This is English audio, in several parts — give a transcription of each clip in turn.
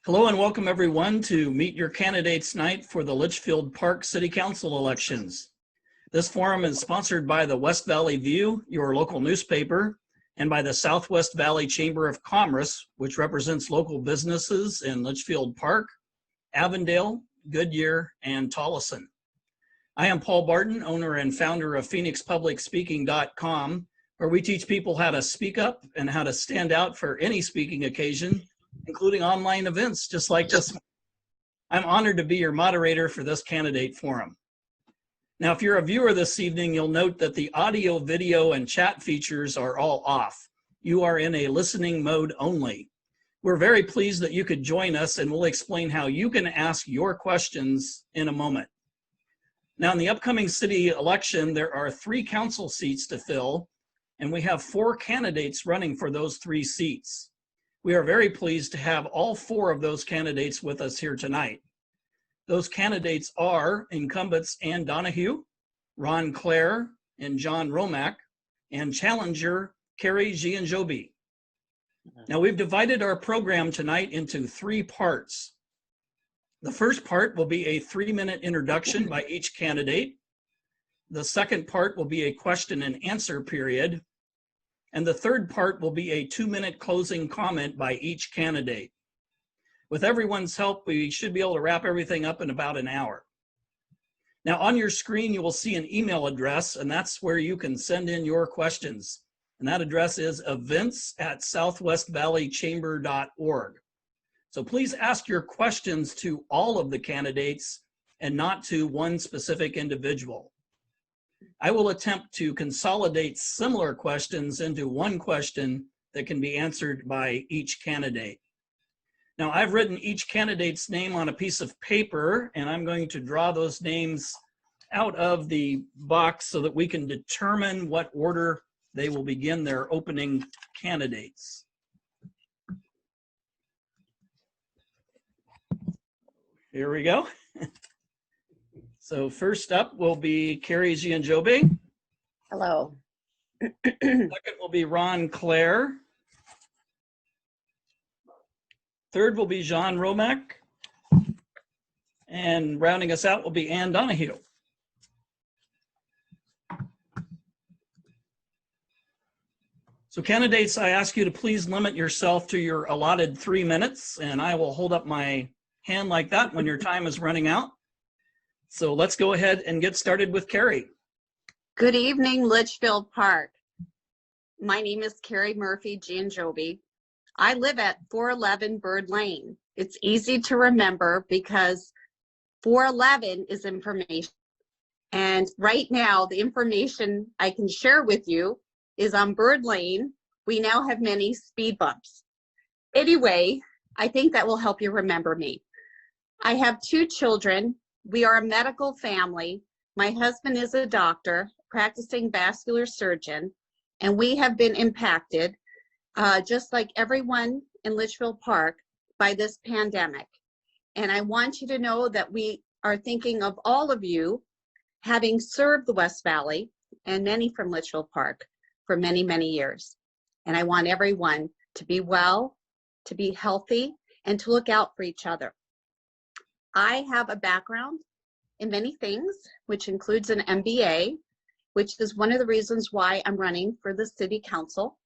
Hello and welcome everyone to Meet Your Candidates Night for the Litchfield Park City Council elections. This forum is sponsored by the West Valley View, your local newspaper, and by the Southwest Valley Chamber of Commerce, which represents local businesses in Litchfield Park, Avondale, Goodyear, and Tolleson. I am Paul Barton, owner and founder of PhoenixPublicSpeaking.com, where we teach people how to speak up and how to stand out for any speaking occasion, including online events just like this one. I'm honored to be your moderator for this candidate forum. Now, if you're a viewer this evening, you'll note that the audio, video, and chat features are all off. You are in a listening mode only. We're very pleased that you could join us, and we'll explain how you can ask your questions in a moment. Now, in the upcoming city election, there are 3 council seats to fill, and we have 4 candidates running for those 3 seats. We are very pleased to have all 4 of those candidates with us here tonight. Those candidates are incumbents Ann Donahue, Ron Clare, and John Romack, and challenger Carrie Gianjobi. Now, we've divided our program tonight into 3 parts. The first part will be a 3-minute introduction by each candidate. The second part will be a question and answer period. And the third part will be a 2-minute closing comment by each candidate. With everyone's help, we should be able to wrap everything up in about an hour. Now, on your screen, you will see an email address, and that's where you can send in your questions. And that address is events@southwestvalleychamber.org. So please ask your questions to all of the candidates and not to one specific individual. I will attempt to consolidate similar questions into one question that can be answered by each candidate. Now, I've written each candidate's name on a piece of paper, and I'm going to draw those names out of the box so that we can determine what order they will begin their opening candidates. Here we go. So first up will be Carrie Gianjobi. Hello. Second will be Ron Clare. Third will be John Romack. And rounding us out will be Ann Donahue. So candidates, I ask you to please limit yourself to your allotted 3 minutes, and I will hold up my hand like that when your time is running out. So let's go ahead and get started with Carrie. Good evening, Litchfield Park. My name is Carrie Murphy Gianjobi. I live at 411 Bird Lane. It's easy to remember because 411 is information. And right now, the information I can share with you is on Bird Lane. We now have many speed bumps. Anyway, I think that will help you remember me. I have 2 children. We are a medical family. My husband is a doctor, practicing vascular surgeon, and we have been impacted, just like everyone in Litchfield Park, by this pandemic. And I want you to know that we are thinking of all of you, having served the West Valley and many from Litchfield Park for many, many years. And I want everyone to be well, to be healthy, and to look out for each other. I have a background in many things, which includes an MBA, which is one of the reasons why I'm running for the city council.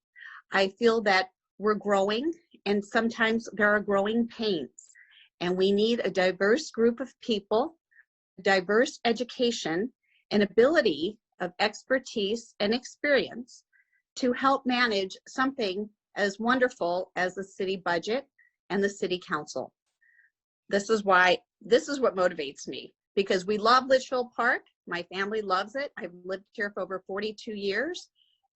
I feel that we're growing, and sometimes there are growing pains, and we need a diverse group of people, diverse education, and ability of expertise and experience to help manage something as wonderful as the city budget and the city council. This is what motivates me, because we love Litchfield Park. My family loves it. I've lived here for over 42 years,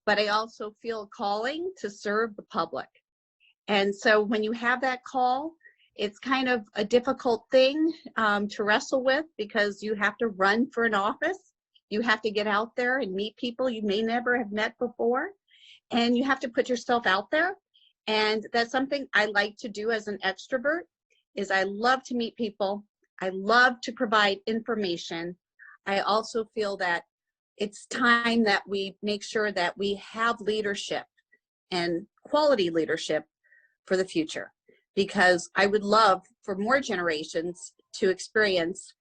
but I also feel a calling to serve the public. And so when you have that call, it's kind of a difficult thing to wrestle with, because you have to run for an office. You have to get out there and meet people you may never have met before, and you have to put yourself out there. And that's something I like to do as an extrovert, is I love to meet people. I love to provide information. I also feel that it's time that we make sure that we have leadership and quality leadership for the future. because I would love for more generations to experience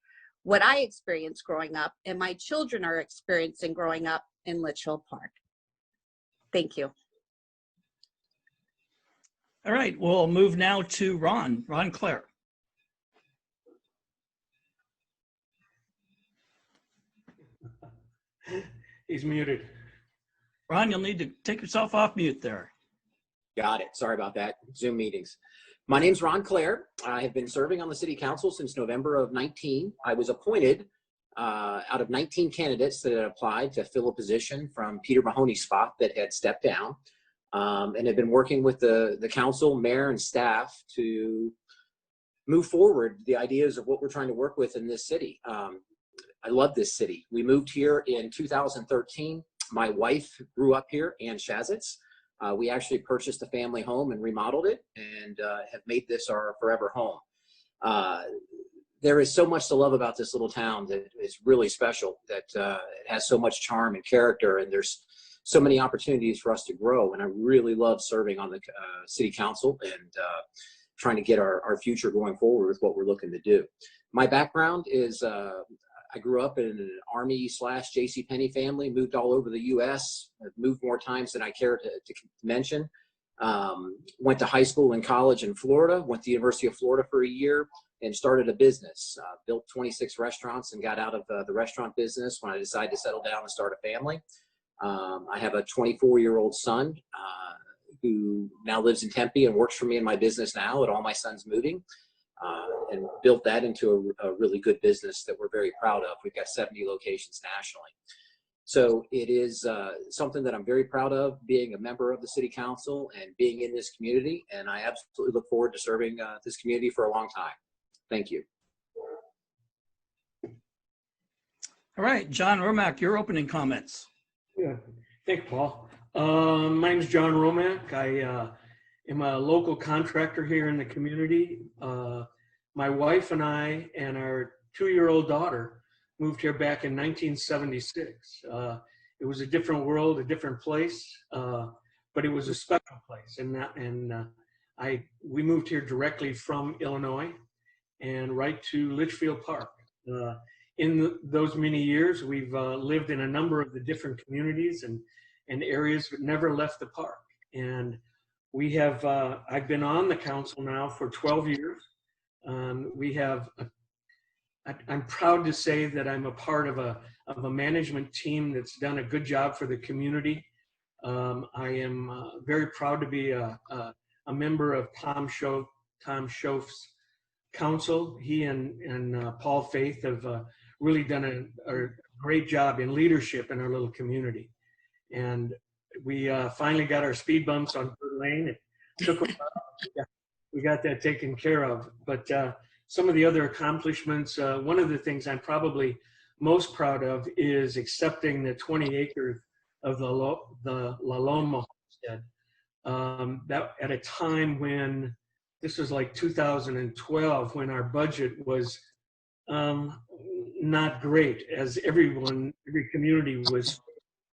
what I experienced growing up and my children are experiencing growing up in Litchfield Park. Thank you. All right, we'll move now to Ron Clare. He's muted. Ron, you'll need to take yourself off mute there. Got it. Sorry about that. Zoom meetings. My name's Ron Clare. I have been serving on the city council since November of 19. I was appointed out of 19 candidates that had applied to fill a position from Peter Mahoney's spot that had stepped down, and have been working with the council, mayor, and staff to move forward the ideas of what we're trying to work with in this city. I love this city. We moved here in 2013. My wife grew up here, Ann Shazitz. We actually purchased a family home and remodeled it, and have made this our forever home. There is so much to love about this little town that is really special, that it has so much charm and character, and there's so many opportunities for us to grow. And I really love serving on the city council and trying to get our future going forward with what we're looking to do. My background is I grew up in an Army/JCPenney family, moved all over the U.S., I've moved more times than I care to mention. Went to high school and college in Florida, went to the University of Florida for a year, and started a business. Built 26 restaurants and got out of the restaurant business when I decided to settle down and start a family. I have a 24-year-old son who now lives in Tempe and works for me in my business now with all my sons moving. And built that into a really good business that we're very proud of. We've got 70 locations nationally. So it is something that I'm very proud of, being a member of the city council and being in this community. And I absolutely look forward to serving this community for a long time. Thank you. All right, John Romack, your opening comments. Yeah, thank you, Paul. My name is John Romack. I am a local contractor here in the community. My wife and I and our 2-year-old daughter moved here back in 1976. It was a different world, a different place, but it was a special place. We moved here directly from Illinois and right to Litchfield Park. In those many years, we've lived in a number of the different communities and areas, but never left the park. And we have, I've been on the council now for 12 years. I'm proud to say that I'm a part of a management team that's done a good job for the community. I am very proud to be a member of Tom Schoaf's council. He and Paul Faith have really done a great job in leadership in our little community. And we finally got our speed bumps on Bird Lane. It took a while. We got that taken care of. But some of the other accomplishments, one of the things I'm probably most proud of is accepting the 20 acres of the La Loma homestead. That at a time when, this was like 2012, when our budget was not great, as every community was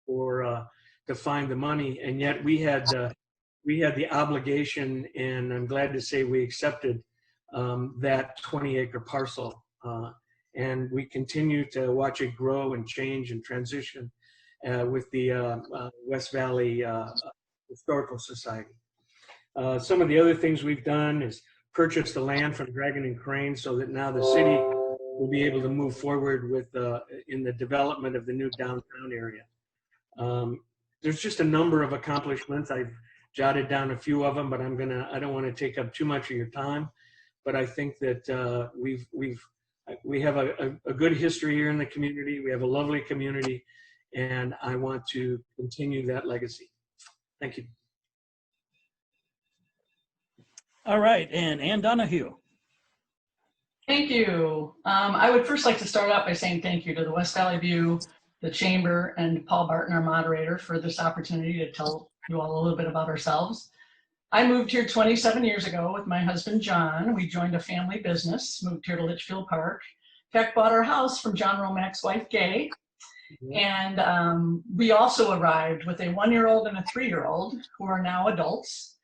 to find the money, and yet we had the obligation, and I'm glad to say we accepted that 20-acre parcel, and we continue to watch it grow and change and transition with the West Valley Historical Society. Some of the other things we've done is purchase the land from Dragon and Crane so that now the city will be able to move forward with in the development of the new downtown area. There's just a number of accomplishments. I've jotted down a few of them, but I don't want to take up too much of your time. But I think that we have a good history here in the community. We have a lovely community, and I want to continue that legacy. Thank you. All right, and Ann Donahue. Thank you. I would first like to start out by saying thank you to the West Valley View, the Chamber, and Paul Barton, our moderator, for this opportunity to tell you all a little bit about ourselves. I moved here 27 years ago with my husband, John. We joined a family business, moved here to Litchfield Park. In fact, bought our house from John Romack's wife, Gay. And we also arrived with a 1-year-old and a 3-year-old who are now adults.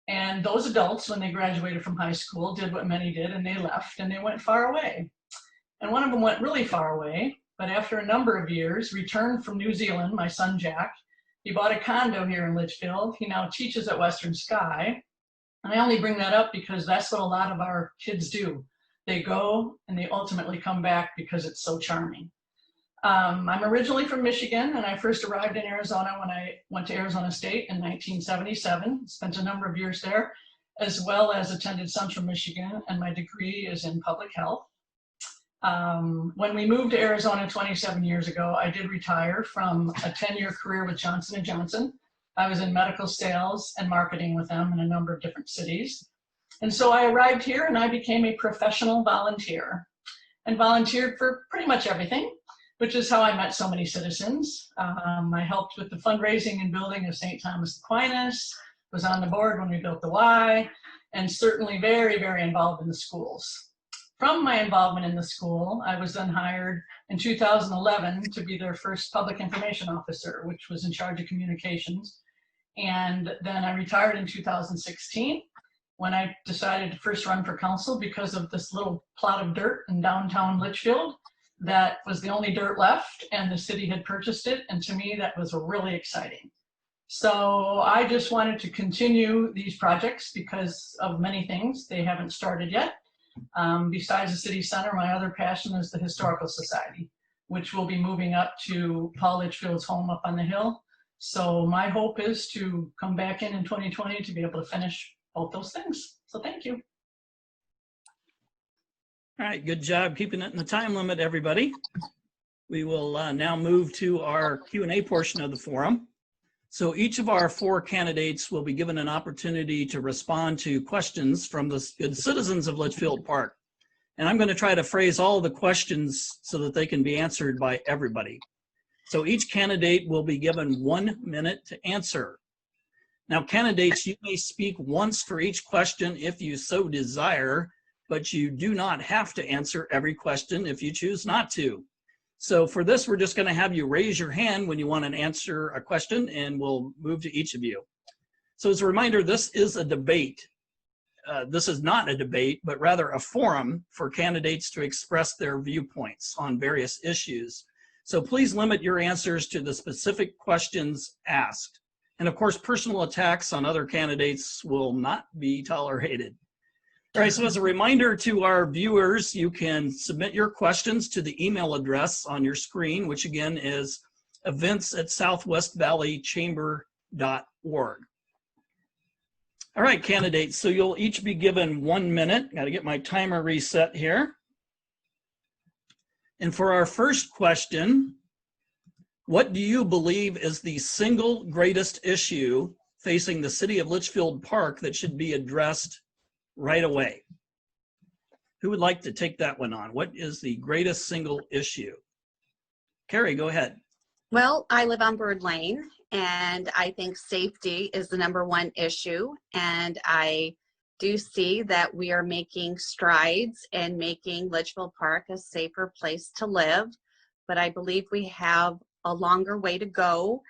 And those adults, when they graduated from high school, did what many did, and they left and they went far away. And one of them went really far away, but after a number of years, returned from New Zealand, my son Jack. He bought a condo here in Litchfield. He now teaches at Western Sky. And I only bring that up because that's what a lot of our kids do. They go and they ultimately come back because it's so charming. I'm originally from Michigan, and I first arrived in Arizona when I went to Arizona State in 1977. Spent a number of years there, as well as attended Central Michigan, and my degree is in public health. When we moved to Arizona 27 years ago, I did retire from a 10-year career with Johnson & Johnson. I was in medical sales and marketing with them in a number of different cities. And so I arrived here and I became a professional volunteer and volunteered for pretty much everything, which is how I met so many citizens. I helped with the fundraising and building of St. Thomas Aquinas, was on the board when we built the Y, and certainly very, very involved in the schools. From my involvement in the school, I was then hired in 2011 to be their first public information officer, which was in charge of communications. And then I retired in 2016 when I decided to first run for council because of this little plot of dirt in downtown Litchfield that was the only dirt left, and the city had purchased it. And to me, that was really exciting. So I just wanted to continue these projects because of many things. They haven't started yet. Besides the city center, my other passion is the Historical Society, which will be moving up to Paul Litchfield's home up on the hill. So my hope is to come back in 2020 to be able to finish both those things. So thank you. All right, good job keeping it in the time limit, everybody. We will now move to our Q&A portion of the forum. So each of our 4 candidates will be given an opportunity to respond to questions from the good citizens of Litchfield Park. And I'm going to try to phrase all the questions so that they can be answered by everybody. So each candidate will be given 1 minute to answer. Now, candidates, you may speak once for each question if you so desire, but you do not have to answer every question if you choose not to. So for this, we're just going to have you raise your hand when you want to answer a question, and we'll move to each of you. So as a reminder, this is a debate. This is not a debate, but rather a forum for candidates to express their viewpoints on various issues. So please limit your answers to the specific questions asked. And of course, personal attacks on other candidates will not be tolerated. All right, so as a reminder to our viewers, you can submit your questions to the email address on your screen, which again is events@southwestvalleychamber.org. All right, candidates, so you'll each be given 1 minute. Got to get my timer reset here. And for our first question, what do you believe is the single greatest issue facing the city of Litchfield Park that should be addressed right away? Who would like to take that one on? What is the greatest single issue? Carrie, go ahead. Well, I live on Bird Lane, and I think safety is the #1 issue. And I do see that we are making strides in making Litchfield Park a safer place to live, but I believe we have a longer way to go.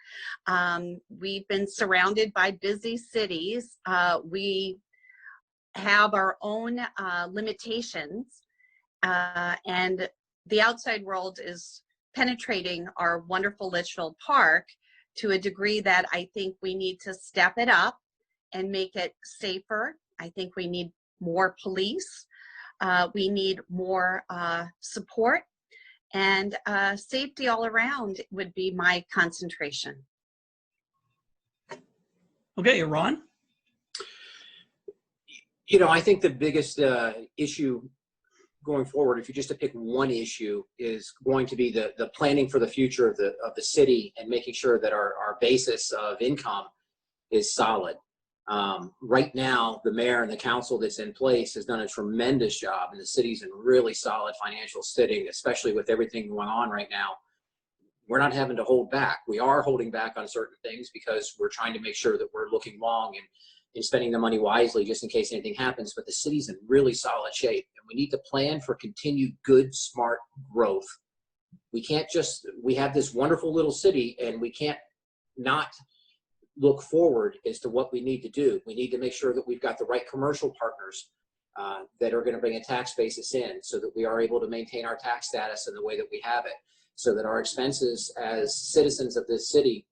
We've been surrounded by busy cities. We have our own limitations, and the outside world is penetrating our wonderful Litchfield Park to a degree that I think we need to step it up and make it safer. I think we need more police. We need more support, and safety all around would be my concentration. Okay, Ron? You know, I think the biggest issue going forward, if you just to pick one issue, is going to be the planning for the future of the city and making sure that our basis of income is solid. Right now, the mayor and the council that's in place has done a tremendous job, and the city's in really solid financial sitting, especially with everything going on right now. We're not having to hold back. We are holding back on certain things because we're trying to make sure that we're looking long and spending the money wisely just in case anything happens, but the city's in really solid shape, and we need to plan for continued good, smart growth. We can't just, we have this wonderful little city, and we can't not look forward as to what we need to do. We need to make sure that we've got the right commercial partners that are going to bring a tax basis in so that we are able to maintain our tax status in the way that we have it, so that our expenses as citizens of this city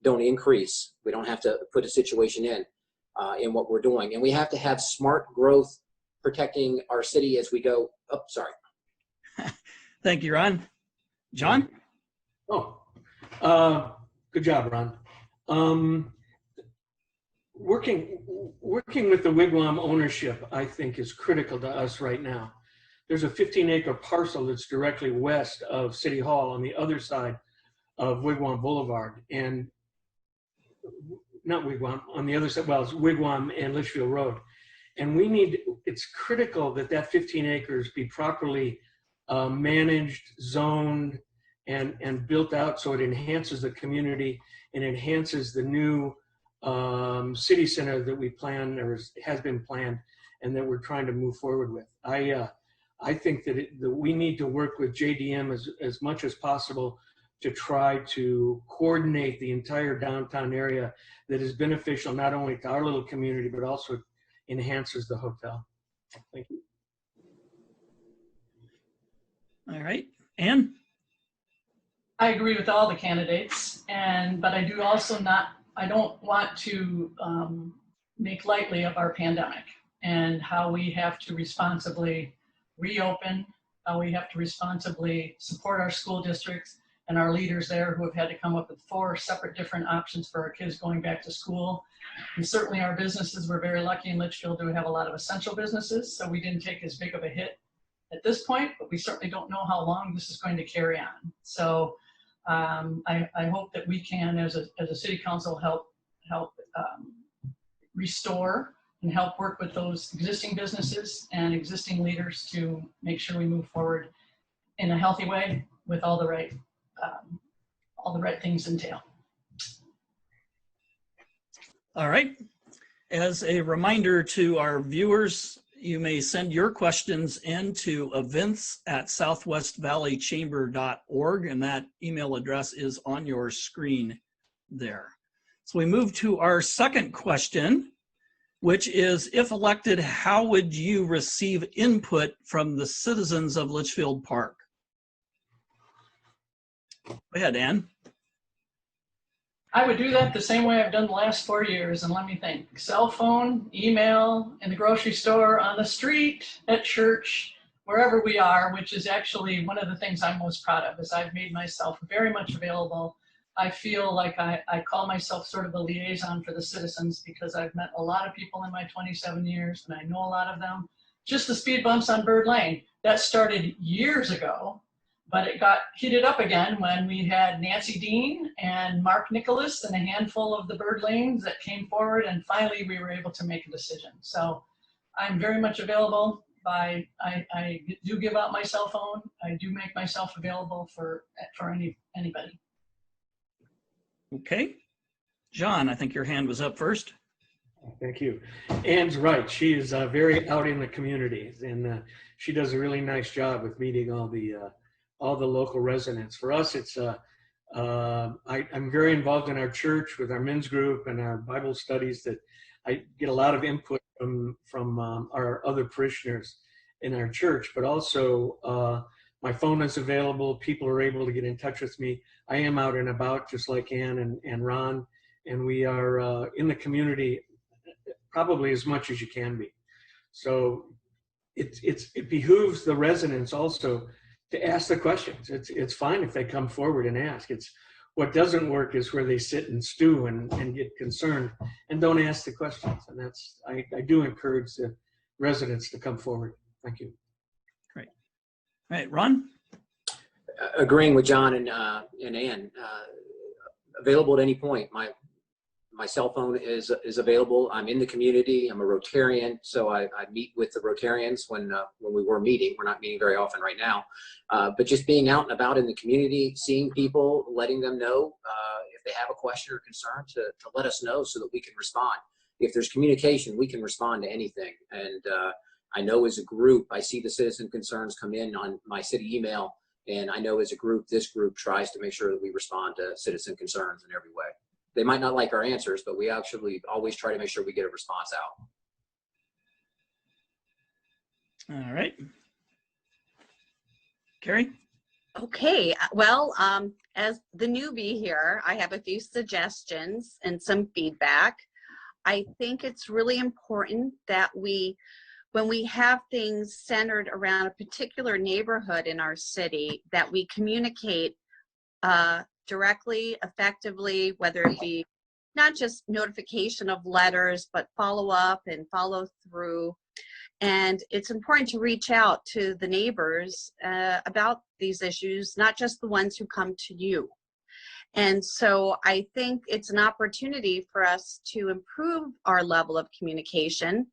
don't increase. We don't have to put a situation in what we're doing. And we have to have smart growth protecting our city as we go. Oh, sorry. Thank you, Ron. John? Oh, good job, Ron. Working with the wigwam ownership, I think, is critical to us right now. There's a 15-acre parcel that's directly west of City Hall on the other side of Wigwam Boulevard, and not Wigwam, on the other side, well, it's Wigwam and Litchfield Road. And it's critical that that 15 acres be properly managed, zoned, and built out so it enhances the community and enhances the new city center that we plan or has been planned and that we're trying to move forward with. I think that we need to work with JDM as much as possible to try to coordinate the entire downtown area that is beneficial not only to our little community, but also enhances the hotel. Thank you. All right. Ann? I agree with all the candidates, but I do also I don't want to make lightly of our pandemic and how we have to responsibly reopen, how we have to responsibly support our school districts and our leaders there who have had to come up with 4 separate different options for our kids going back to school. And certainly our businesses, we're very lucky in Litchfield to have a lot of essential businesses, so we didn't take as big of a hit at this point, but we certainly don't know how long this is going to carry on. So I hope that we can, as a city council, help restore and help work with those existing businesses and existing leaders to make sure we move forward in a healthy way with all the right things entail. All right. As a reminder to our viewers, you may send your questions into events@southwestvalleychamber.org, and that email address is on your screen there. So we move to our second question, which is, if elected, how would you receive input from the citizens of Litchfield Park? Go ahead, Ann. I would do that the same way I've done the last 4 years, and let me think. Cell phone, email, in the grocery store, on the street, at church, wherever we are, which is actually one of the things I'm most proud of, is I've made myself very much available. I feel like I call myself sort of a liaison for the citizens because I've met a lot of people in my 27 years, and I know a lot of them. Just the speed bumps on Bird Lane, that started years ago. But it got heated up again when we had Nancy Dean and Mark Nicholas and a handful of the Bird Lanes that came forward, and finally we were able to make a decision. So I'm very much available. I do give out my cell phone. I do make myself available for anybody. Okay. John, I think your hand was up first. Thank you. Ann's right. She is very out in the communities, and she does a really nice job with meeting all the local residents. For us, it's I'm very involved in our church with our men's group and our Bible studies. That I get a lot of input from our other parishioners in our church, but also my phone is available. People are able to get in touch with me. I am out and about, just like Ann and Ron, and we are in the community probably as much as you can be. So it behooves the residents also to ask the questions. It's fine if they come forward and ask. It's what doesn't work is where they sit and stew and get concerned and don't ask the questions. And that's I do encourage the residents to come forward. Thank you. Great. All right, Ron? Agreeing with John and Ann, available at any point. My cell phone is available. I'm in the community. I'm a Rotarian, so I meet with the Rotarians when we were meeting. We're not meeting very often right now, but just being out and about in the community, seeing people, letting them know if they have a question or concern to let us know so that we can respond. If there's communication, we can respond to anything. And I know as a group, I see the citizen concerns come in on my city email, and I know as a group, this group tries to make sure that we respond to citizen concerns in every way. they might not like our answers, but we actually always try to make sure we get a response out. All right. Carrie? Okay, well, as the newbie here, I have a few suggestions and some feedback. I think it's really important that when we have things centered around a particular neighborhood in our city, that we communicate directly, effectively, whether it be not just notification of letters, but follow up and follow through. And it's important to reach out to the neighbors about these issues, not just the ones who come to you. And so I think it's an opportunity for us to improve our level of communication.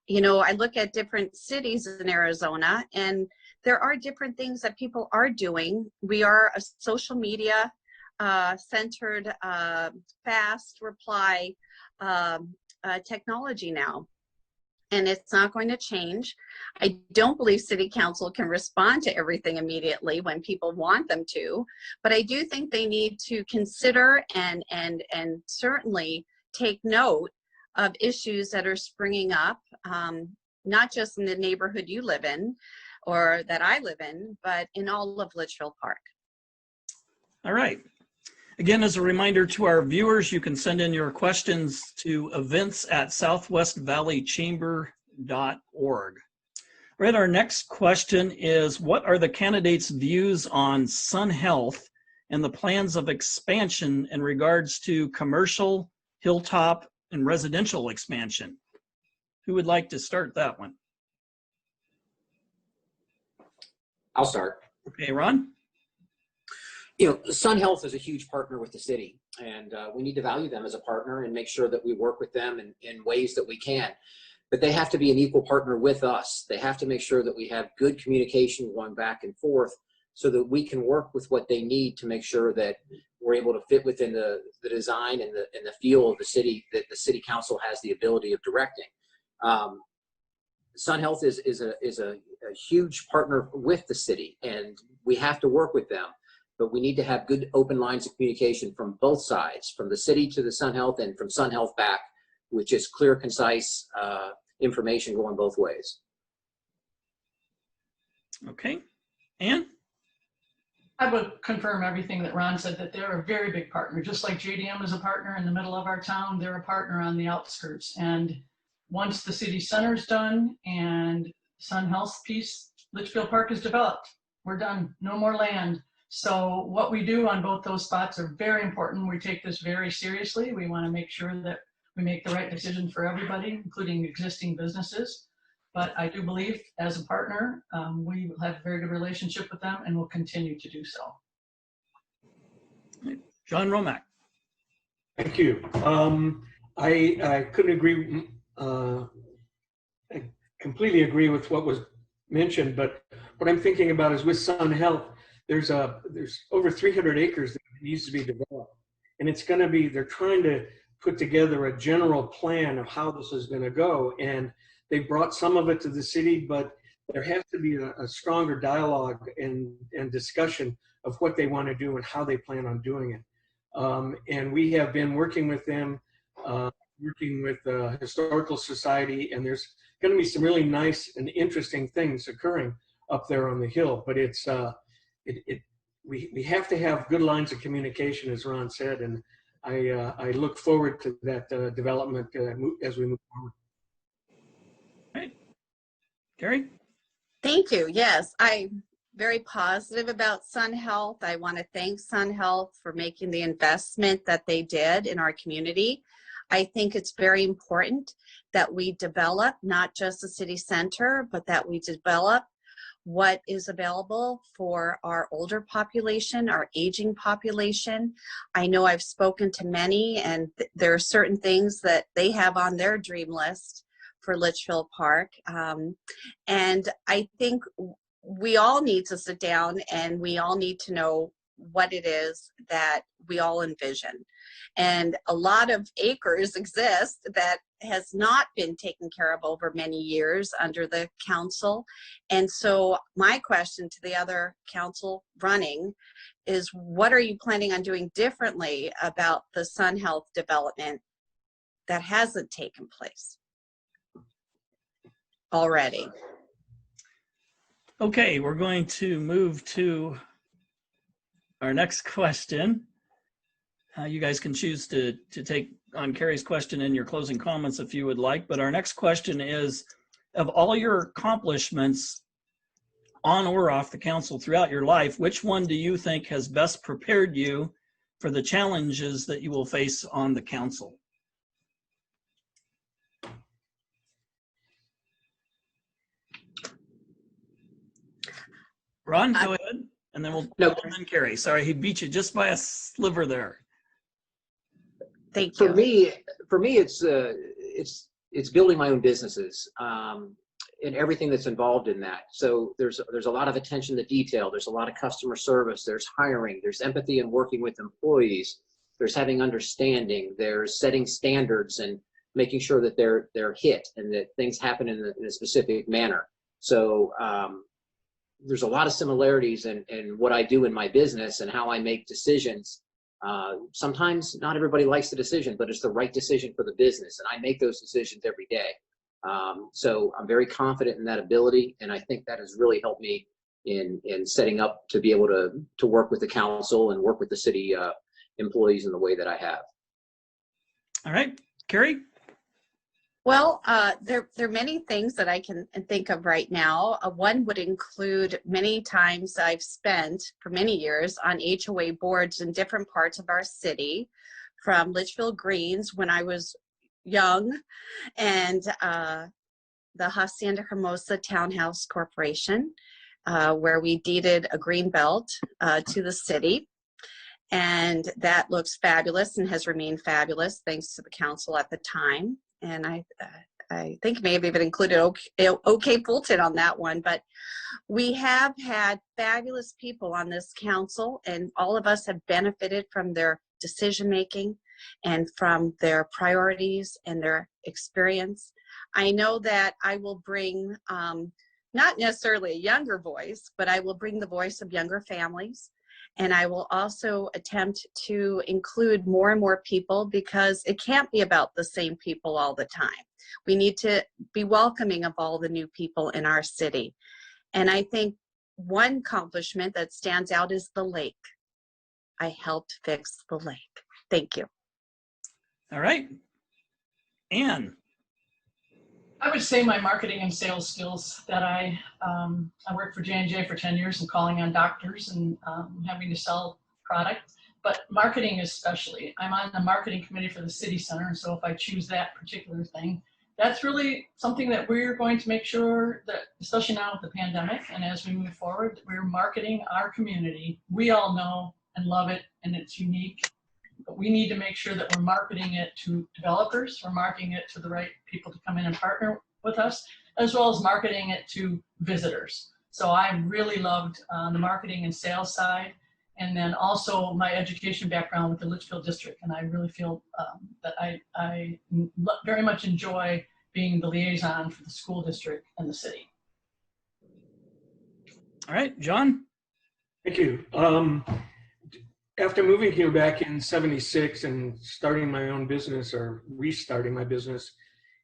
You know, I look at different cities in Arizona, and there are different things that people are doing. We are a social media centered, fast reply technology now. And it's not going to change. I don't believe City Council can respond to everything immediately when people want them to, but I do think they need to consider and certainly take note of issues that are springing up, not just in the neighborhood you live in or that I live in, but in all of Litchfield Park. All right. Again, as a reminder to our viewers, you can send in your questions to events@southwestvalleychamber.org. All right, our next question is, what are the candidates' views on Sun Health and the plans of expansion in regards to commercial, hilltop, and residential expansion? Who would like to start that one? I'll start. Okay, Ron? You know, Sun Health is a huge partner with the city, and we need to value them as a partner and make sure that we work with them in ways that we can. But they have to be an equal partner with us. They have to make sure that we have good communication going back and forth so that we can work with what they need to make sure that we're able to fit within the design and the feel of the city that the city council has the ability of directing. Sun Health is a huge partner with the city, and we have to work with them. But we need to have good open lines of communication from both sides, from the city to the Sun Health and from Sun Health back, with just clear, concise information going both ways. Okay. Ann? I would confirm everything that Ron said, that they're a very big partner. Just like JDM is a partner in the middle of our town, they're a partner on the outskirts. And once the city center's done and Sun Health piece, Litchfield Park is developed. We're done. No more land. So what we do on both those spots are very important. We take this very seriously. We want to make sure that we make the right decision for everybody, including existing businesses. But I do believe as a partner, we have a very good relationship with them and will continue to do so. John Romack. Thank you. I couldn't agree. I completely agree with what was mentioned, but what I'm thinking about is with Sun Health, there's over 300 acres that needs to be developed, and it's going to be, they're trying to put together a general plan of how this is going to go, and they brought some of it to the city, but there has to be a stronger dialogue and discussion of what they want to do and how they plan on doing it. And we have been working with them, working with the Historical Society, and there's going to be some really nice and interesting things occurring up there on the hill. But it's we have to have good lines of communication, as Ron said, and I look forward to that development as we move forward. Right. Gary? Thank you. Yes, I'm very positive about Sun Health. I want to thank Sun Health for making the investment that they did in our community. I think it's very important that we develop not just the city center, but that we develop what is available for our older population, our aging population. I know I've spoken to many, and there are certain things that they have on their dream list for Litchfield Park. And I think we all need to sit down and we all need to know what it is that we all envision. And a lot of acres exist that has not been taken care of over many years under the council. And so my question to the other council running is, what are you planning on doing differently about the Sun Health development that hasn't taken place already? Okay, we're going to move to our next question. You guys can choose to take on Carrie's question in your closing comments if you would like, but our next question is, of all your accomplishments on or off the council throughout your life, which one do you think has best prepared you for the challenges that you will face on the council? Ron, go ahead, and then we'll and then Carrie. Sorry, he beat you just by a sliver there. Thank you. For me, it's building my own businesses and everything that's involved in that. So there's a lot of attention to detail. There's a lot of customer service. There's hiring. There's empathy in working with employees. There's having understanding. There's setting standards and making sure that they're hit and that things happen in a specific manner. So there's a lot of similarities in what I do in my business and how I make decisions. Sometimes not everybody likes the decision, but it's the right decision for the business, and I make those decisions every day. So I'm very confident in that ability, and I think that has really helped me in setting up to be able to work with the council and work with the city employees in the way that I have. All right, Carrie? Well, there are many things that I can think of right now. One would include many times I've spent for many years on HOA boards in different parts of our city, from Litchfield Greens when I was young, and the Hacienda Hermosa Townhouse Corporation, where we deeded a green belt to the city. And that looks fabulous and has remained fabulous thanks to the council at the time. And I think maybe even included OK Fulton on that one. But we have had fabulous people on this council, and all of us have benefited from their decision making and from their priorities and their experience. I know that I will bring not necessarily a younger voice, but I will bring the voice of younger families. And I will also attempt to include more and more people, because it can't be about the same people all the time. We need to be welcoming of all the new people in our city. And I think one accomplishment that stands out is the lake. I helped fix the lake. Thank you. All right. Ann. I would say my marketing and sales skills that I worked for J&J for 10 years and calling on doctors and having to sell product, but marketing especially. I'm on the marketing committee for the city center, and so if I choose that particular thing, that's really something that we're going to make sure that, especially now with the pandemic and as we move forward, we're marketing our community. We all know and love it, and it's unique. But we need to make sure that we're marketing it to developers, we're marketing it to the right people to come in and partner with us, as well as marketing it to visitors. So I really loved the marketing and sales side, and then also my education background with the Litchfield district. And I really feel that I very much enjoy being the liaison for the school district and the city. All right, John. Thank you. After moving here back in '76 and starting my own business, or restarting my business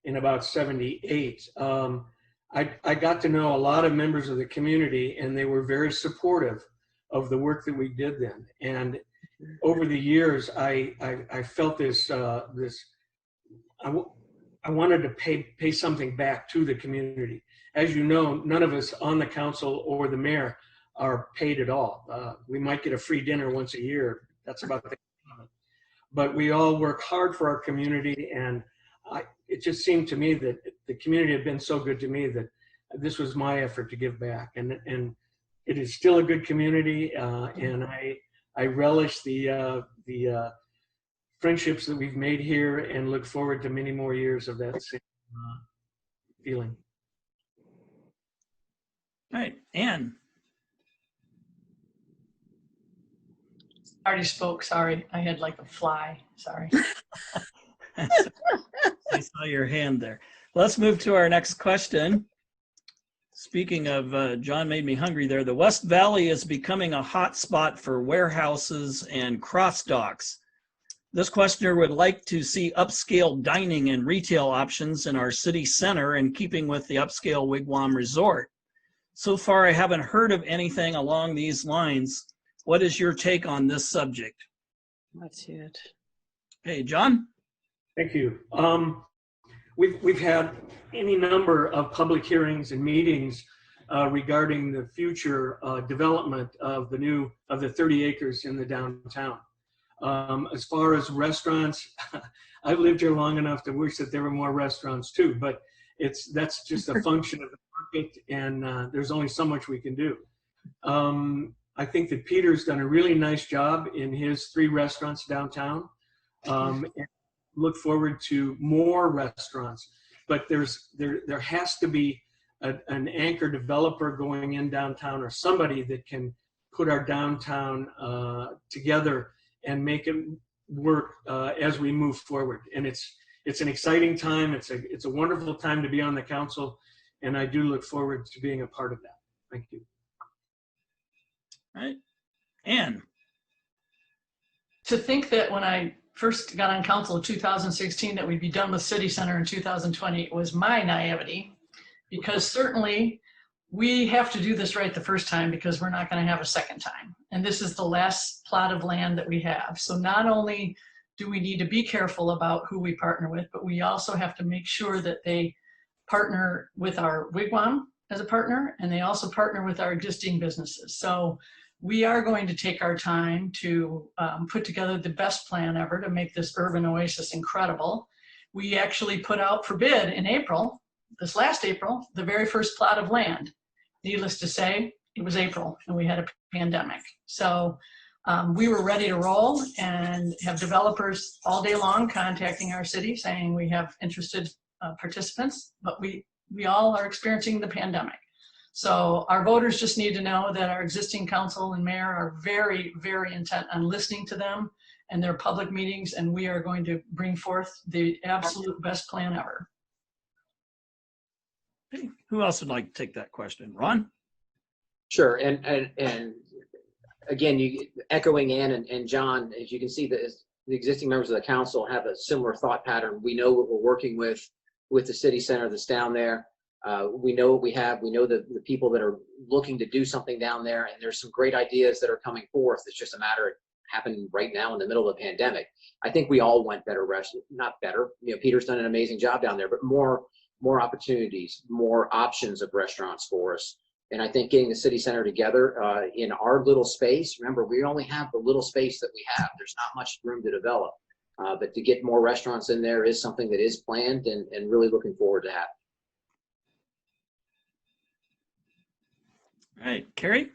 in about '78, I got to know a lot of members of the community, and they were very supportive of the work that we did then. And over the years, I felt this I wanted to pay something back to the community. As you know, none of us on the council or the mayor are paid at all. We might get a free dinner once a year. That's about the but we all work hard for our community, and it just seemed to me that the community had been so good to me that this was my effort to give back. And it is still a good community, and I relish the friendships that we've made here, and look forward to many more years of that same feeling. All right, Ann. already spoke, sorry. I had like a fly, sorry. I saw your hand there. Let's move to our next question. Speaking of, John made me hungry there. The West Valley is becoming a hot spot for warehouses and cross docks. This questioner would like to see upscale dining and retail options in our city center in keeping with the upscale Wigwam Resort. So far, I haven't heard of anything along these lines. What is your take on this subject? That's it. Hey, John? Thank you. We've had any number of public hearings and meetings regarding the future development of the 30 acres in the downtown. As far as restaurants, I've lived here long enough to wish that there were more restaurants too, but that's just a function of the market, and there's only so much we can do. I think that Peter's done a really nice job in his 3 restaurants downtown. And look forward to more restaurants, but there has to be an anchor developer going in downtown, or somebody that can put our downtown together and make it work as we move forward. And it's an exciting time. It's a wonderful time to be on the council, and I do look forward to being a part of that. Thank you. All right. Ann? To think that when I first got on council in 2016 that we'd be done with City Center in 2020 was my naivety, because certainly we have to do this right the first time, because we're not going to have a second time. And this is the last plot of land that we have. So not only do we need to be careful about who we partner with, but we also have to make sure that they partner with our Wigwam as a partner, and they also partner with our existing businesses. So we are going to take our time to put together the best plan ever to make this urban oasis incredible. We actually put out for bid in April, this last April, the very first plot of land. Needless to say, it was April and we had a pandemic. So we were ready to roll and have developers all day long contacting our city saying we have interested participants, but we all are experiencing the pandemic. So our voters just need to know that our existing council and mayor are very, very intent on listening to them and their public meetings, and we are going to bring forth the absolute best plan ever. Hey, who else would like to take that question? Ron? Sure, and again, you echoing Ann and John, as you can see, the existing members of the council have a similar thought pattern. We know what we're working with the city center that's down there. We know what we have. We know the people that are looking to do something down there, and there's some great ideas that are coming forth. It's just a matter of happening right now in the middle of the pandemic. I think we all want better not better. You know, Peter's done an amazing job down there, but more opportunities, more options of restaurants for us. And I think getting the city center together in our little space, remember, we only have the little space that we have. There's not much room to develop. But to get more restaurants in there is something that is planned and really looking forward to happening. All right, Carrie?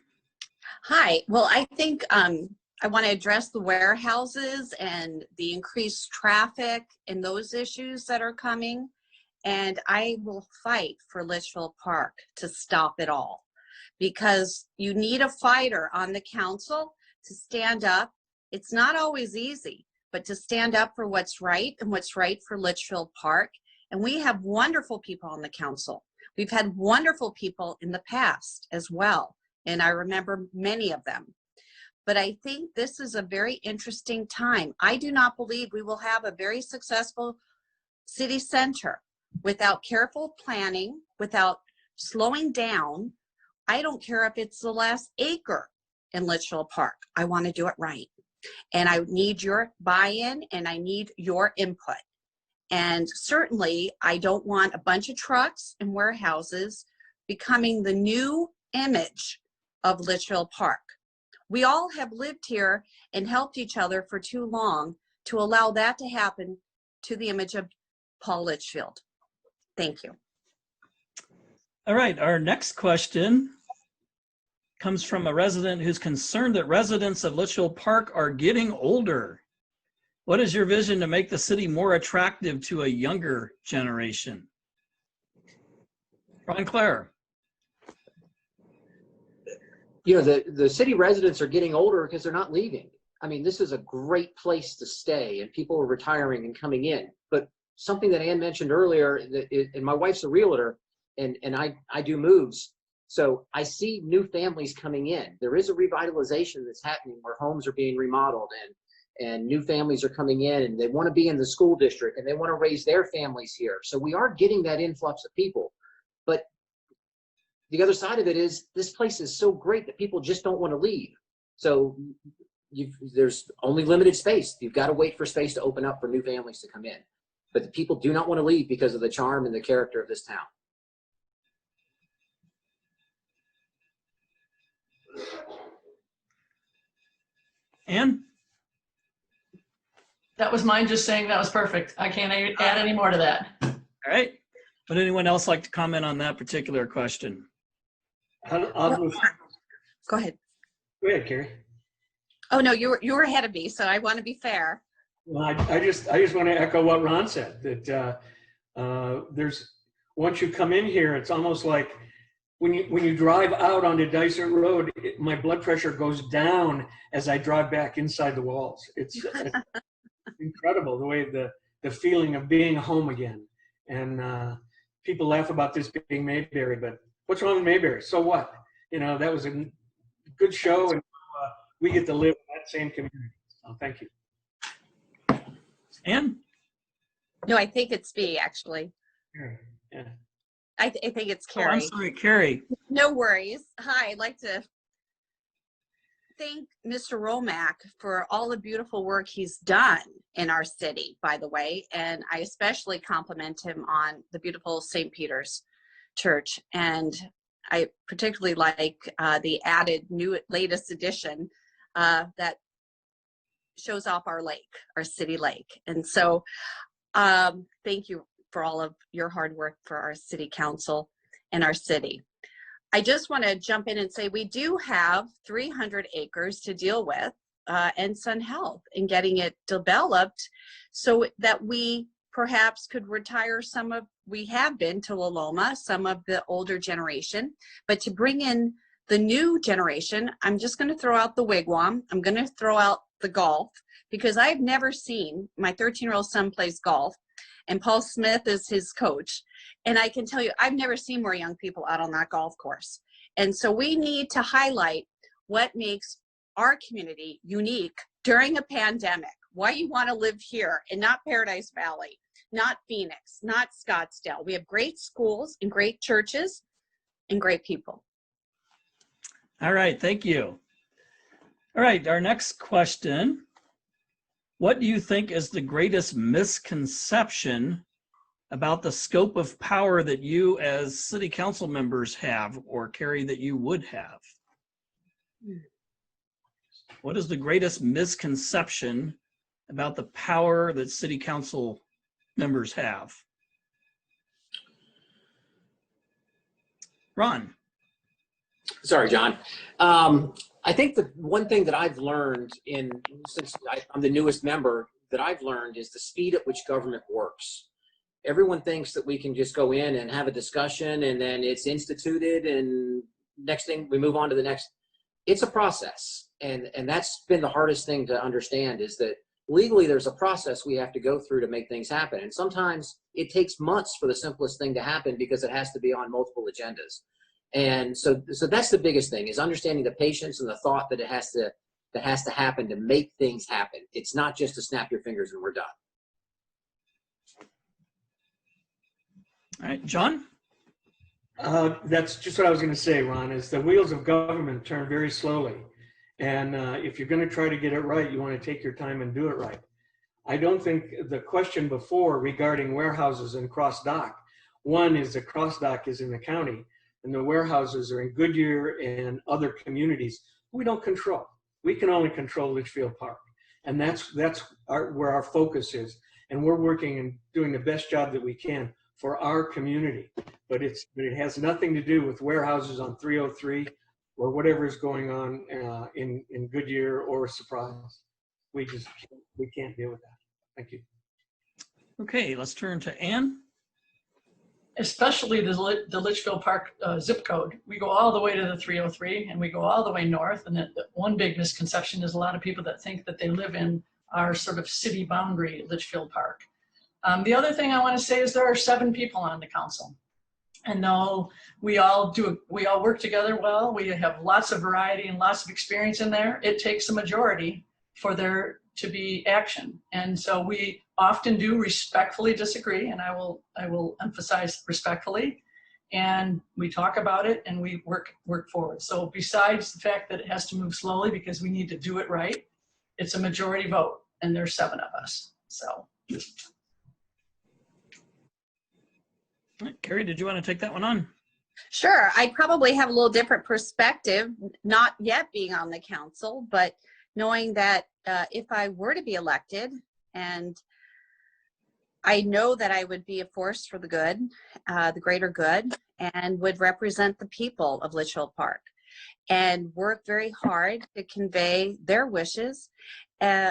Hi. Well, I think I want to address the warehouses and the increased traffic and those issues that are coming. And I will fight for Litchfield Park to stop it all, because you need a fighter on the council to stand up. It's not always easy, but to stand up for what's right and what's right for Litchfield Park. And we have wonderful people on the council. We've had wonderful people in the past as well, and I remember many of them. But I think this is a very interesting time. I do not believe we will have a very successful city center without careful planning, without slowing down. I don't care if it's the last acre in Litchfield Park. I want to do it right. And I need your buy-in and I need your input. And certainly, I don't want a bunch of trucks and warehouses becoming the new image of Litchfield Park. We all have lived here and helped each other for too long to allow that to happen to the image of Paul Litchfield. Thank you. All right, our next question comes from a resident who's concerned that residents of Litchfield Park are getting older. What is your vision to make the city more attractive to a younger generation? Ron Clare. You know, the city residents are getting older because they're not leaving. I mean, this is a great place to stay, and people are retiring and coming in. But something that Ann mentioned earlier, and my wife's a realtor, and I do moves. So I see new families coming in. There is a revitalization that's happening where homes are being remodeled and new families are coming in, and they want to be in the school district and they want to raise their families here. So we are getting that influx of people. But the other side of it is this place is so great that people just don't want to leave. So there's only limited space. You've got to wait for space to open up for new families to come in. But the people do not want to leave because of the charm and the character of this town. Ann? That was mine just saying that was perfect. I can't add any more to that. All right. Would anyone else like to comment on that particular question? I'll Go ahead. go ahead, Carrie. Oh, no, you were ahead of me, so I want to be fair. Well, I just want to echo what Ron said, that once you come in here, it's almost like when you drive out onto Dysart Road, my blood pressure goes down as I drive back inside the walls. It's incredible the way the feeling of being home again. And people laugh about this being Mayberry, but what's wrong with Mayberry? So what? You know, that was a good show, and we get to live in that same community. So thank you. Ann? No, I think it's me, actually. Yeah. I think it's Oh, I'm Carrie. sorry, Carrie. No worries. Hi, I'd like to thank Mr. Romack for all the beautiful work he's done in our city, by the way. And I especially compliment him on the beautiful St. Peter's Church. And I particularly like the added latest addition that shows off our lake, our city lake. And so thank you for all of your hard work for our city council and our city. I just want to jump in and say we do have 300 acres to deal with and Sun Health in getting it developed so that we perhaps could retire we have been to La Loma, some of the older generation, but to bring in the new generation, I'm just going to throw out the wigwam. I'm going to throw out the golf because I've never seen, my 13-year-old son plays golf and Paul Smith is his coach. And I can tell you, I've never seen more young people out on that golf course. And so we need to highlight what makes our community unique during a pandemic, why you want to live here and not Paradise Valley, not Phoenix, not Scottsdale. We have great schools and great churches and great people. All right, thank you. All right, our next question. What do you think is the greatest misconception about the scope of power that you as city council members have or Carrie that you would have? What is the greatest misconception about the power that city council members have? Ron. Sorry, John. I think the one thing that I've learned since I'm the newest member that I've learned is the speed at which government works. Everyone thinks that we can just go in and have a discussion and then it's instituted and next thing we move on to the next. It's a process. And that's been the hardest thing to understand is that legally there's a process we have to go through to make things happen. And sometimes it takes months for the simplest thing to happen because it has to be on multiple agendas. And so that's the biggest thing is understanding the patience and the thought that has to happen to make things happen. It's not just to snap your fingers and we're done. All right, John? That's just what I was going to say, Ron, is the wheels of government turn very slowly. And if you're going to try to get it right, you want to take your time and do it right. I don't think the question before regarding warehouses and cross dock, one is the cross dock is in the county and the warehouses are in Goodyear and other communities we don't control. We can only control Litchfield Park. And that's where our focus is. And we're working and doing the best job that we can for our community. But it has nothing to do with warehouses on 303 or whatever is going on in Goodyear or Surprise. We can't deal with that. Thank you. Okay, let's turn to Ann. especially the Litchfield Park zip code. We go all the way to the 303 and we go all the way north. And the one big misconception is a lot of people that think that they live in our sort of city boundary, Litchfield Park. The other thing I want to say is there are 7 people on the council. And though we all work together well, we have lots of variety and lots of experience in there, it takes a majority for there to be action. And so we often do respectfully disagree, and I will emphasize respectfully, and we talk about it and we work forward. So besides the fact that it has to move slowly because we need to do it right, it's a majority vote, and there's 7 of us. So. Carrie, did you want to take that one on? Sure. I probably have a little different perspective, not yet being on the council, but knowing that if I were to be elected, and I know that I would be a force for the good, the greater good, and would represent the people of Litchfield Park and work very hard to convey their wishes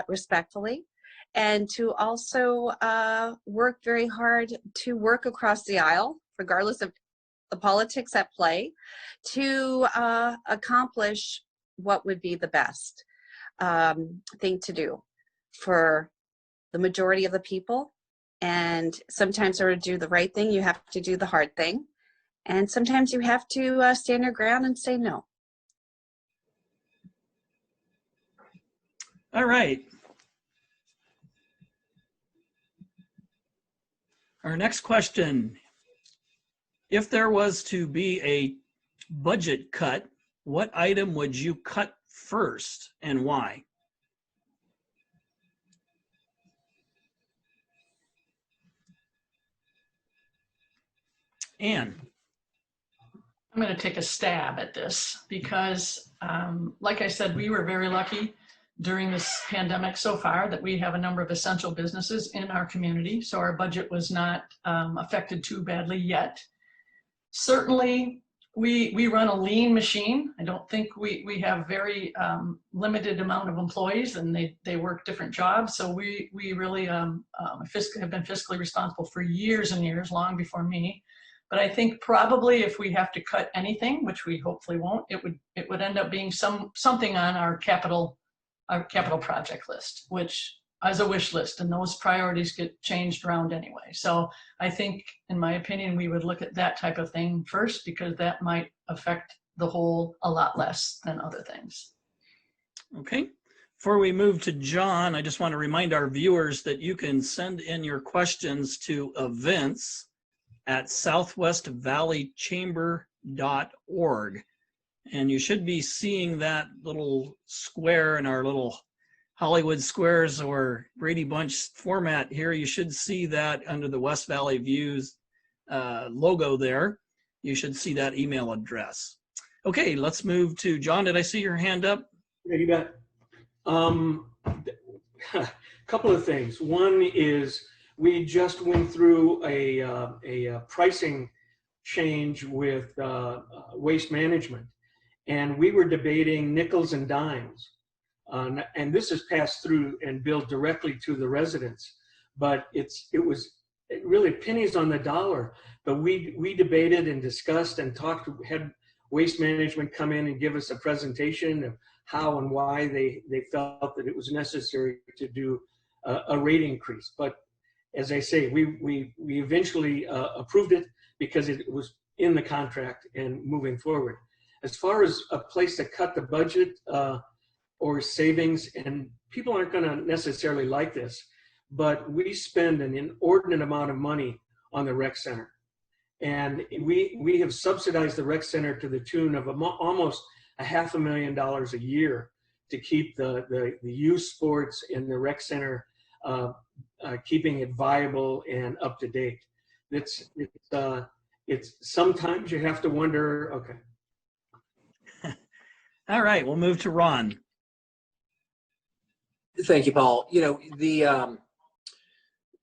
respectfully, and to also work very hard to work across the aisle, regardless of the politics at play, to accomplish what would be the best thing to do for the majority of the people. And sometimes in order to do the right thing, you have to do the hard thing. And sometimes you have to stand your ground and say no. All right. Our next question, if there was to be a budget cut, what item would you cut first and why? Ann. I'm going to take a stab at this because, like I said, we were very lucky during this pandemic so far that we have a number of essential businesses in our community. So our budget was not affected too badly yet. Certainly, we run a lean machine. I don't think we have very limited amount of employees, and they work different jobs. So we really have been fiscally responsible for years and years, long before me. But I think probably if we have to cut anything, which we hopefully won't, it would end up being something on our capital project list, which as a wish list, and those priorities get changed around anyway. So I think, in my opinion, we would look at that type of thing first, because that might affect the whole a lot less than other things. Okay. Before we move to John, I just want to remind our viewers that you can send in your questions to events@southwestvalleychamber.org. And you should be seeing that little square in our little Hollywood Squares or Brady Bunch format here. You should see that under the West Valley Views logo there. You should see that email address. Okay, let's move to John. Did I see your hand up? Yeah, you bet. A couple of things. One is we just went through a pricing change with waste management, and we were debating nickels and dimes. And this is passed through and billed directly to the residents, but it really pennies on the dollar. But we debated and discussed and talked, had waste management come in and give us a presentation of how and why they felt that it was necessary to do a rate increase. But as I say, we eventually approved it because it was in the contract and moving forward. As far as a place to cut the budget or savings, and people aren't going to necessarily like this, but we spend an inordinate amount of money on the rec center. And we have subsidized the rec center to the tune of almost $500,000 a year to keep the youth sports in the rec center, keeping it viable and up to date. It's sometimes you have to wonder, okay. All right, we'll move to Ron. Thank you, Paul. You know, the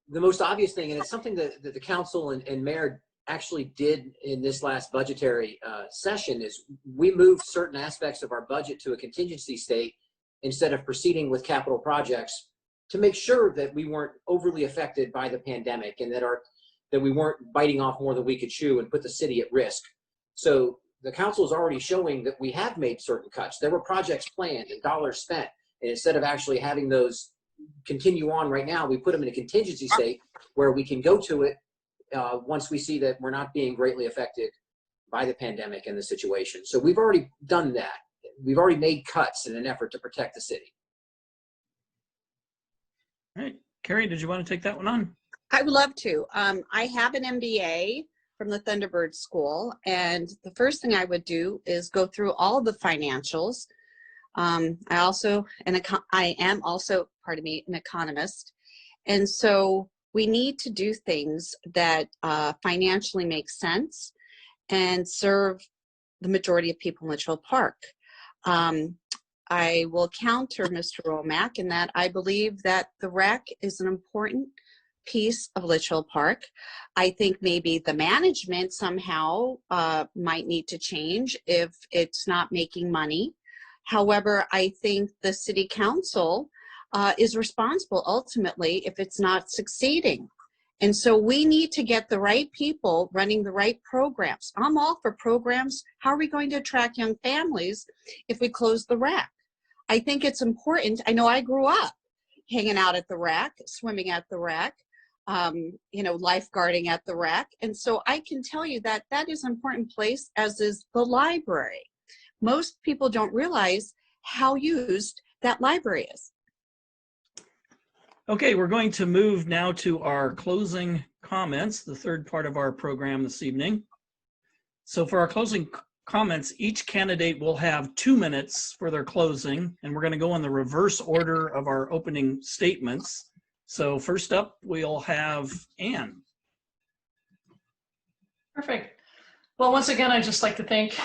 most obvious thing, and it's something that the council and mayor actually did in this last budgetary session, is we moved certain aspects of our budget to a contingency state instead of proceeding with capital projects to make sure that we weren't overly affected by the pandemic, and that our that we weren't biting off more than we could chew and put the city at risk. So the council is already showing that we have made certain cuts. There were projects planned and dollars spent. And instead of actually having those continue on right now, we put them in a contingency state where we can go to it once we see that we're not being greatly affected by the pandemic and the situation. So we've already done that. We've already made cuts in an effort to protect the city. All right, Carrie, did you want to take that one on? I would love to. I have an MBA from the Thunderbird School, and the first thing I would do is go through all the financials. I am also, pardon me, an economist, and so we need to do things that financially make sense and serve the majority of people in Litchfield Park. I will counter Mr. Romack in that I believe that the rec is an important piece of Litchfield Park. I think maybe the management somehow might need to change if it's not making money. However, I think the city council is responsible ultimately if it's not succeeding. And so we need to get the right people running the right programs. I'm all for programs. How are we going to attract young families if we close the rec? I think it's important. I know I grew up hanging out at the rec, swimming at the rec, lifeguarding at the rec. And so I can tell you that that is an important place, as is the library. Most people don't realize how used that library is. Okay, we're going to move now to our closing comments, the third part of our program this evening. So for our closing comments, each candidate will have 2 minutes for their closing, and we're going to go in the reverse order of our opening statements. So first up, we'll have Ann. Perfect. Well, once again, I'd just like to thank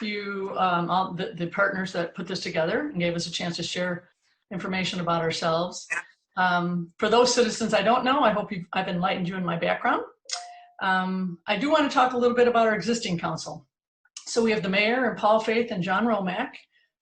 you, all the partners that put this together and gave us a chance to share information about ourselves. For those citizens I don't know, I hope I've enlightened you in my background. I do want to talk a little bit about our existing council. So we have the mayor and Paul Faith and John Romack,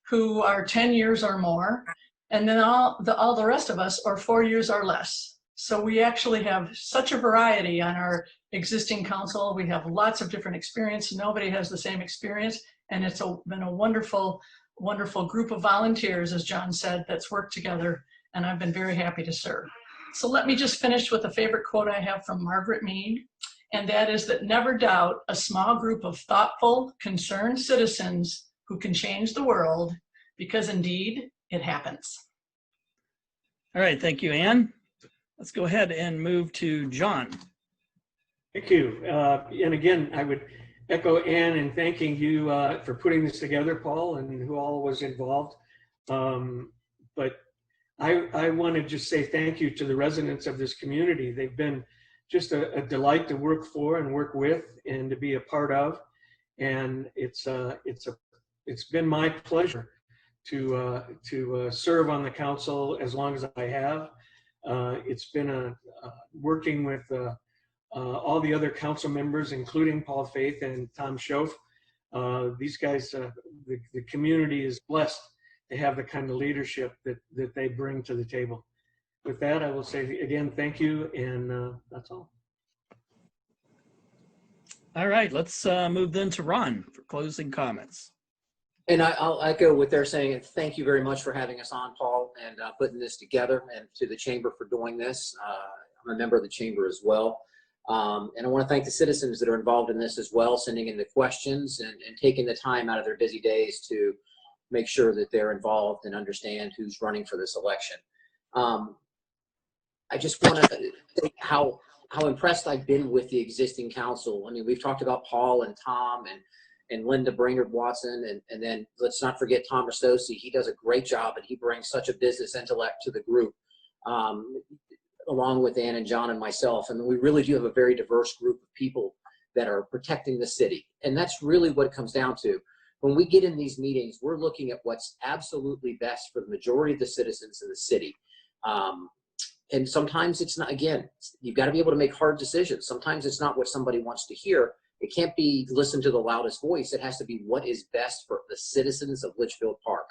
who are 10 years or more, and then all the rest of us are 4 years or less. So we actually have such a variety on our existing council. We have lots of different experience. Nobody has the same experience, and it's been a wonderful, wonderful group of volunteers, as John said, that's worked together, and I've been very happy to serve. So let me just finish with a favorite quote I have from Margaret Mead, and that is that never doubt a small group of thoughtful, concerned citizens who can change the world, because indeed it happens. All right, thank you, Ann. Let's go ahead and move to John. Thank you. And again, I would echo Ann in thanking you for putting this together, Paul, and who all was involved. But I want to just say thank you to the residents of this community. They've been just a delight to work for and work with and to be a part of. And it's been my pleasure to serve on the council as long as I have. It's been working with all the other council members, including Paul Faith and Tom Schoaf. These guys, the community is blessed to have the kind of leadership that they bring to the table. With that, I will say again, thank you, and that's all. All right, let's move then to Ron for closing comments. And I'll echo what they're saying. Thank you very much for having us on, Paul, and putting this together, and to the chamber for doing this. I'm a member of the chamber as well. And I want to thank the citizens that are involved in this as well, sending in the questions and taking the time out of their busy days to make sure that they're involved and understand who's running for this election. I just want to say how impressed I've been with the existing council. I mean, we've talked about Paul and Tom and Linda Brainerd Watson, and then let's not forget Tom Rastosi. He does a great job, and he brings such a business intellect to the group, along with Ann and John and myself. And we really do have a very diverse group of people that are protecting the city. And that's really what it comes down to. When we get in these meetings, we're looking at what's absolutely best for the majority of the citizens in the city. And sometimes it's not, again, you've got to be able to make hard decisions. Sometimes it's not what somebody wants to hear. It can't be listen to the loudest voice. It has to be what is best for the citizens of Litchfield Park.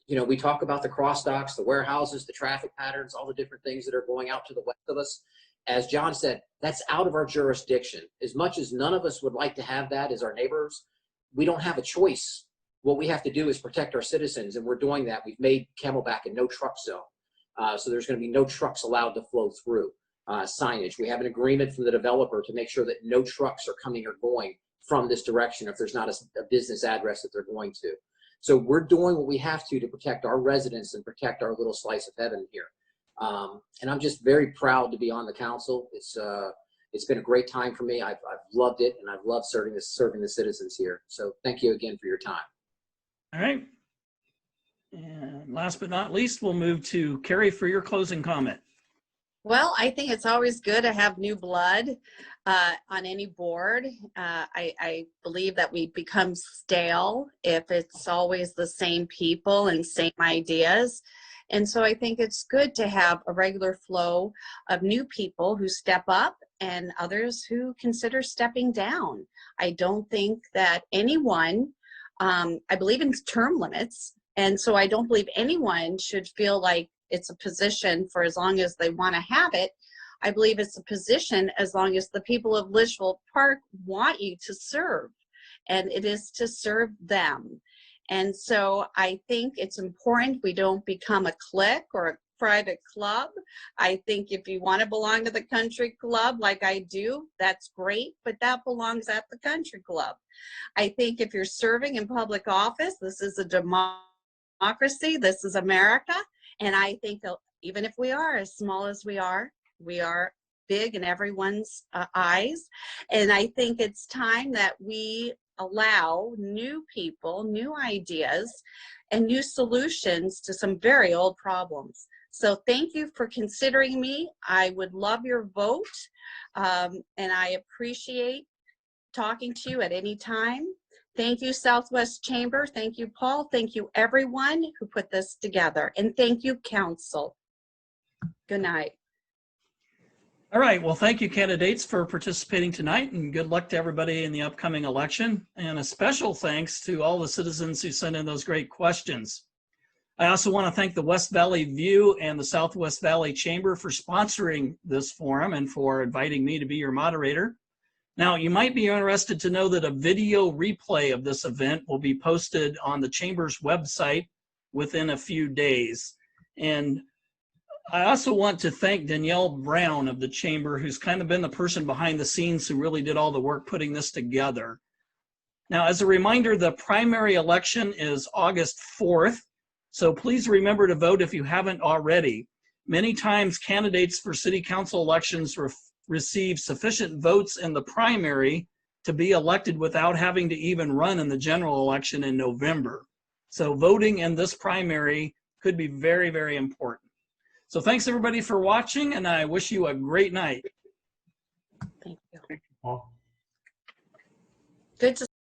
You know, we talk about the cross docks, the warehouses, the traffic patterns, all the different things that are going out to the west of us. as John said, that's out of our jurisdiction. As much as none of us would like to have that as our neighbors, we don't have a choice. What we have to do is protect our citizens, and we're doing that. We've made Camelback a no truck zone. So there's going to be no trucks allowed to flow through. Signage. We have an agreement from the developer to make sure that no trucks are coming or going from this direction if there's not a business address that they're going to. So we're doing what we have to protect our residents and protect our little slice of heaven here. And I'm just very proud to be on the council. It's been a great time for me. I've loved it, and I've loved serving the citizens here. So thank you again for your time. All right. And last but not least, we'll move to Carrie for your closing comment. Well, I think it's always good to have new blood on any board. I believe that we become stale if it's always the same people and same ideas. And so I think it's good to have a regular flow of new people who step up and others who consider stepping down. I don't think that anyone, I believe in term limits, and so I don't believe anyone should feel like it's a position for as long as they want to have it. I believe it's a position as long as the people of Litchfield Park want you to serve, and it is to serve them. And so I think it's important we don't become a clique or a private club. I think if you want to belong to the country club like I do, that's great, but that belongs at the country club. I think if you're serving in public office, this is a democracy, this is America. And I think that even if we are as small as we are big in everyone's eyes. And I think it's time that we allow new people, new ideas, and new solutions to some very old problems. So thank you for considering me. I would love your vote, and I appreciate talking to you at any time. Thank you, Southwest Chamber. Thank you, Paul. Thank you, everyone who put this together. And thank you, Council. Good night. All right. Well, thank you, candidates, for participating tonight, and good luck to everybody in the upcoming election. And a special thanks to all the citizens who sent in those great questions. I also want to thank the West Valley View and the Southwest Valley Chamber for sponsoring this forum and for inviting me to be your moderator. Now, you might be interested to know that a video replay of this event will be posted on the Chamber's website within a few days. And I also want to thank Danielle Brown of the Chamber, who's kind of been the person behind the scenes who really did all the work putting this together. Now, as a reminder, the primary election is August 4th, so please remember to vote if you haven't already. Many times, candidates for city council elections receive sufficient votes in the primary to be elected without having to even run in the general election in November. So voting in this primary could be very, very important. So thanks everybody for watching, and I wish you a great night. Thank you. Thank you, Paul. Good to